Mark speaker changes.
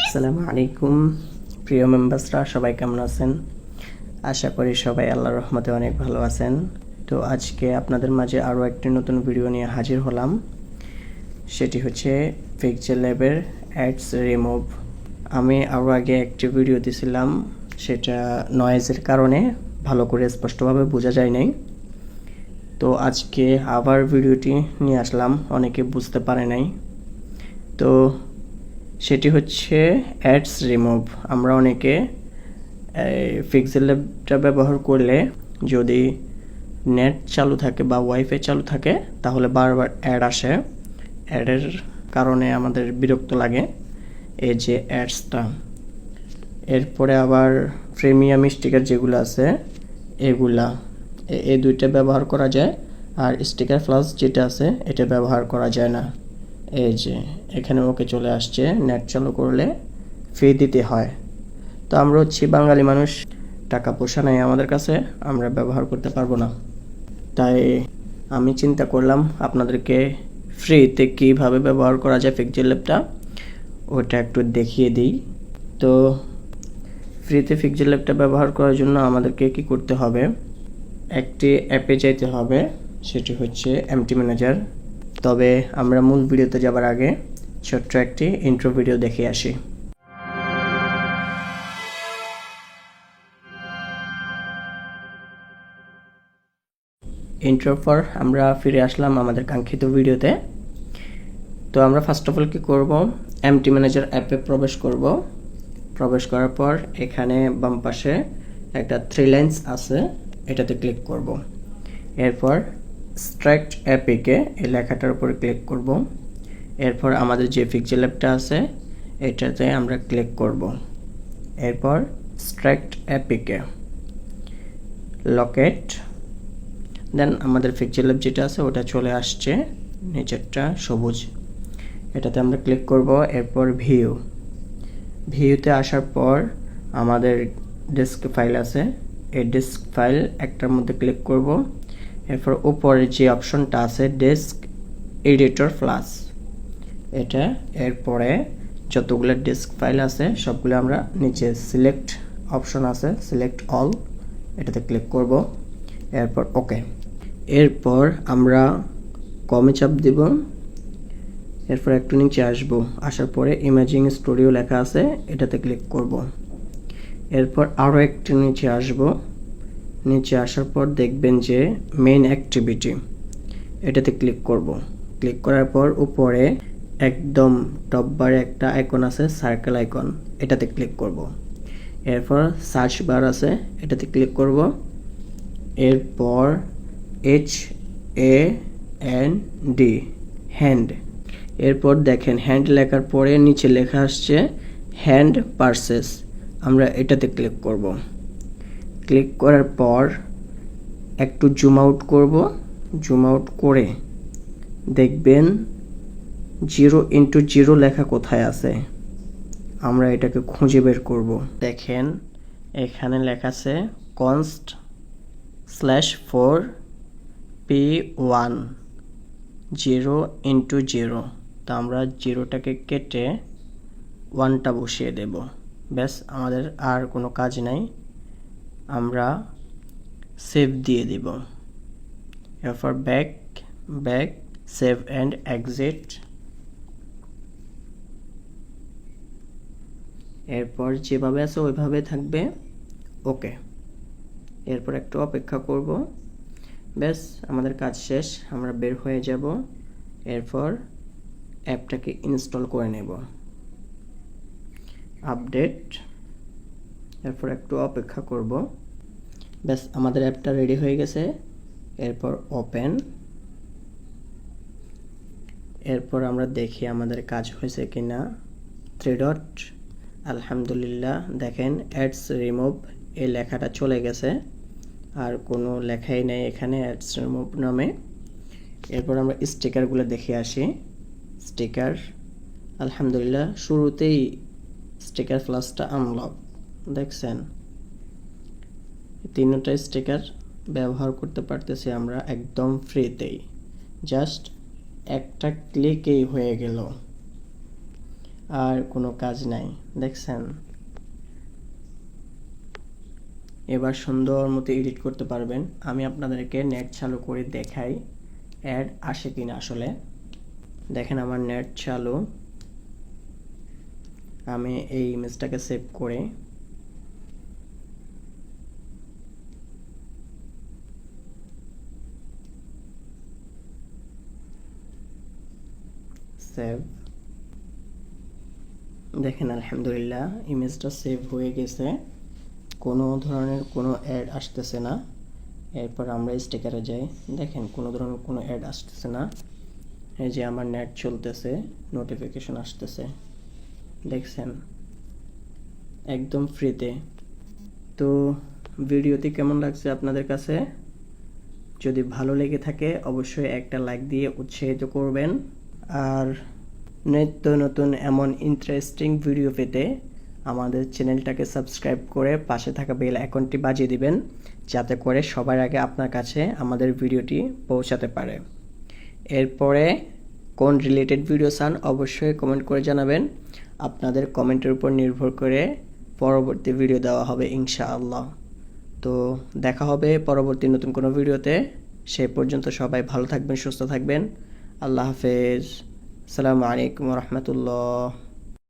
Speaker 1: আসসালামু আলাইকুম প্রিয় মেম্বার্সরা, সবাই কেমন আছেন? আশা করি সবাই আল্লাহর রহমতে অনেক ভালো আছেন। তো আজকে আপনাদের মাঝে আরও একটি নতুন ভিডিও নিয়ে হাজির হলাম। সেটি হচ্ছে পিক্সেলল্যাবের অ্যাডস রিমুভ। আমি আরও আগে একটি ভিডিও দিয়েছিলাম, সেটা নয়েজের কারণে ভালো করে স্পষ্টভাবে বোঝা যায় নাই। তো আজকে আবার ভিডিওটি নিয়ে আসলাম, অনেকে বুঝতে পারে নাই। তো সেটি হচ্ছে অ্যাডস রিমুভ। আমরা অনেকে পিক্সেলল্যাবটা ব্যবহার করলে যদি নেট চালু থাকে বা ওয়াইফাই চালু থাকে তাহলে বারবার অ্যাড আসে। অ্যাডের কারণে আমাদের বিরক্ত লাগে, এই যে অ্যাডসটা। এরপরে আবার প্রিমিয়াম স্টিকার যেগুলো আছে এগুলা, এই দুইটা ব্যবহার করা যায়। আর স্টিকার প্লাস যেটা আছে এটা ব্যবহার করা যায় না। এই যে এখানে ওকে চলে আসছে, নেট চালু করলে ফি দিতে হয়। তো আমরা হচ্ছি বাঙালি মানুষ, টাকা পয়সা নাই আমাদের কাছে, আমরা ব্যবহার করতে পারবো না। তাই আমি চিন্তা করলাম আপনাদেরকে ফ্রিতে কীভাবে ব্যবহার করা যায় পিক্সেলল্যাবটা ওটা একটু দেখিয়ে দিই। তো ফ্রিতে পিক্সেলল্যাবটা ব্যবহার করার জন্য আমাদেরকে কি করতে হবে, একটি অ্যাপে যাইতে হবে, সেটি হচ্ছে ℛ𝒶𝓹। তবে আমরা মূল ভিডিওতে যাবার আগে ছোট্ট একটি ইন্ট্রো ভিডিও দেখে আসি। ইন্ট্রোর পর আমরা ফিরে আসলাম আমাদের কাঙ্ক্ষিত ভিডিওতে। তো আমরা ফার্স্ট অফ অল কী করব, ℛ𝒶𝓹 অ্যাপে প্রবেশ করব। প্রবেশ করার পর এখানে বাম পাশে একটা 3 লাইন্স আছে, এটাতে ক্লিক করব। এরপর স্ট্রাক্ট অ্যাপিকে এই লেখাটার উপরে ক্লিক করব। এরপর আমাদের যে পিক্সেলল্যাবটা আছে এটাতে আমরা ক্লিক করব। এরপর স্ট্রাক্ট অ্যাপিকে লোকেট, দেন আমাদের পিক্সেলল্যাব যেটা আছে ওটা চলে আসছে, নিচেরটা সবুজ, এটাতে আমরা ক্লিক করব। এরপর ভিউতে আসার পর আমাদের ডেস্ক ফাইল আছে, এই ডেস্ক ফাইল একটার মধ্যে ক্লিক করব। এরপর উপরে যে অপশনটা আছে ডেস্ক এডিটর প্লাস, এটা, এরপরে যতগুলো ডেস্ক ফাইল আছে সবগুলো আমরা নিচে সিলেক্ট অপশন আছে সিলেক্ট অল, এটাতে ক্লিক করব। এরপর ওকে। এরপর আমরা কমে চাপ দিব। এরপর একটু নিচে আসবো, আসার পরে ইমেজিং স্টুডিও লেখা আছে, এটাতে ক্লিক করব। এরপর আরও একটু নিচে আসবো, নিচে আসার পর দেখবেন যে মেইন অ্যাক্টিভিটি, এটাতে ক্লিক করব। ক্লিক করার পর উপরে একদম টপ বারে একটা আইকন আছে সার্কেল আইকন, এটাতে ক্লিক করব। এরপর সার্চ বার আছে, এটাতে ক্লিক করব। এরপর HAND হ্যান্ড, এরপর দেখেন হ্যান্ড লেখার পরে নিচে লেখা আসছে হ্যান্ড পারচেস, আমরা এটাতে ক্লিক করব। ক্লিক করার পর একটু জুম আউট করব, জুম আউট করে দেখবেন 0x0 লেখা কোথায় আছে, আমরা এটাকে খুঁজে বের করব। দেখেন এখানে লেখা আছে const/4p1 0x0। তো আমরা 0টাকে কেটে 1টা বসিয়ে দেব, ব্যাস, আমাদের আর কোনো কাজ নাই। আমরা সেভ দিয়ে দিব। এরপর ব্যাক সেভ অ্যান্ড এক্সিট। এরপর যেভাবে আছে ওইভাবে থাকবে, ওকে। এরপর একটু অপেক্ষা করব, ব্যাস আমাদের কাজ শেষ, আমরা বের হয়ে যাব। এরপর অ্যাপটাকে ইনস্টল করে নেব, আপডেট। এরপর একটু অপেক্ষা করব, ব্যাস আমাদের অ্যাপটা রেডি হয়ে গেছে। এরপর ওপেন। এরপর আমরা দেখি আমাদের কাজ হয়েছে কিনা। 3 ডট, আলহামদুলিল্লাহ, দেখেন অ্যাডস রিমুভ এই লেখাটা চলে গেছে, আর কোনো লেখাই নেই এখানে অ্যাডস রিমুভ নামে। এরপর আমরা স্টিকারগুলো দেখে আসি। স্টিকার, আলহামদুলিল্লাহ, শুরুতেই স্টিকার প্লাসটা আনলক, দেখছেন 3টা স্টিকার ব্যবহার করতে পারতেছি আমরা একদম ফ্রিতেই, জাস্ট একটা ক্লিকেই হয়ে গেল। আর কোনো কাজ নাই, দেখছেন। এবার সুন্দর মতো এডিট করতে পারবেন। আমি আপনাদেরকে নেট চালু করে দেখাই অ্যাড আসে কিনা। আসলে দেখেন আমার নেট চালু। আমি এই ইমেজটাকে সেভ করে সেভ, দেখেন আলহামদুলিল্লাহ ইমেজটা সেভ হয়ে গেছে, কোনো ধরনের কোনো অ্যাড আসতেছে না। এরপর আমরা স্টিকারে যাই, দেখেন কোনো ধরনের কোনো অ্যাড আসতেছে না। এই যে আমার নেট চলতেছে, নোটিফিকেশন আসতেছে, দেখছেন একদম ফ্রিতে। তো ভিডিওটি কেমন লাগছে আপনাদের কাছে? যদি ভালো লেগে থাকে অবশ্যই একটা লাইক দিয়ে উৎসাহিত করবেন। আর নিত্য নতুন এমন ইন্টারেস্টিং ভিডিও পেতে আমাদের চ্যানেলটাকে সাবস্ক্রাইব করে পাশে থাকা বেল আইকনটি বাজিয়ে দিবেন, যাতে করে সবার আগে আপনার কাছে আমাদের ভিডিওটি পৌঁছাতে পারে। এরপরে কোন রিলেটেড ভিডিও চান অবশ্যই কমেন্ট করে জানাবেন। আপনাদের কমেন্টের উপর নির্ভর করে পরবর্তী ভিডিও দেওয়া হবে ইনশাআল্লাহ। তো দেখা হবে পরবর্তী নতুন কোনো ভিডিওতে। সেই পর্যন্ত সবাই ভালো থাকবেন, সুস্থ থাকবেন। আল্লাহ হাফেজ। আসসালামু আলাইকুম ওয়া রাহমাতুল্লাহ।